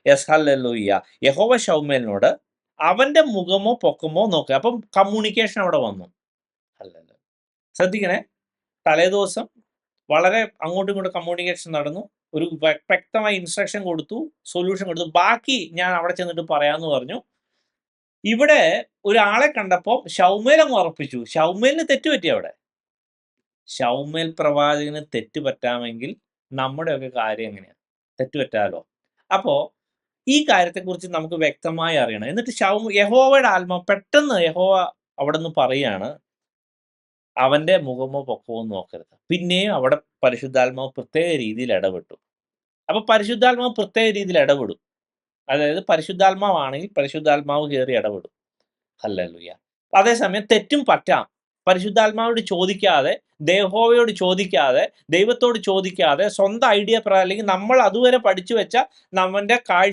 Yes hallelujah. യഹോവ ശൗമേലിനോട് അവന്റെ മുഖമോ പൊക്കമോ നോക്കുക. അപ്പം കമ്മ്യൂണിക്കേഷൻ അവിടെ വന്നു. ഹല്ലേലൂയ. ശ്രദ്ധിക്കണേ, തലേദിവസം വളരെ അങ്ങോട്ടും ഇങ്ങോട്ടും കമ്മ്യൂണിക്കേഷൻ നടന്നു. ഒരു വ്യക്തമായ ഇൻസ്ട്രക്ഷൻ കൊടുത്തു, സൊല്യൂഷൻ കൊടുത്തു. ബാക്കി ഞാൻ അവിടെ ചെന്നിട്ട് പറയാമെന്ന് പറഞ്ഞു. ഇവിടെ ഒരാളെ കണ്ടപ്പോൾ ശൗമേൽ അങ്ങ് ഉറപ്പിച്ചു. ശൗമേലിന് തെറ്റ് പറ്റി അവിടെ. ശൗമേൽ പ്രവാചകന് തെറ്റ് പറ്റാമെങ്കിൽ നമ്മുടെയൊക്കെ കാര്യം എങ്ങനെയാണ്? തെറ്റ് പറ്റാലോ. അപ്പോൾ ഈ കാര്യത്തെക്കുറിച്ച് നമുക്ക് വ്യക്തമായി അറിയണം. എന്നിട്ട് യഹോവയുടെ ആത്മാവ് പെട്ടെന്ന് യഹോവ അവിടെ നിന്ന് പറയുകയാണ്, അവന്റെ മുഖമോ പൊക്കമോ നോക്കരുത്. പിന്നെയും അവിടെ പരിശുദ്ധാത്മാവ് പ്രത്യേക രീതിയിൽ ഇടപെട്ടു. അപ്പൊ പരിശുദ്ധാത്മാവ് പ്രത്യേക രീതിയിൽ ഇടപെടും. അതായത് പരിശുദ്ധാത്മാവാണെങ്കിൽ പരിശുദ്ധാത്മാവ് കയറി ഇടപെടും. ഹല്ലേലൂയ. അതേസമയം തെറ്റും പറ്റാം. പരിശുദ്ധാത്മാവോട് ചോദിക്കാതെ, യഹോവയോട് ചോദിക്കാതെ, ദൈവത്തോട് ചോദിക്കാതെ സ്വന്തം ഐഡിയ പ്രകാരം അല്ലെങ്കിൽ നമ്മൾ അതുവരെ പഠിച്ചു വെച്ച നമ്മന്റെ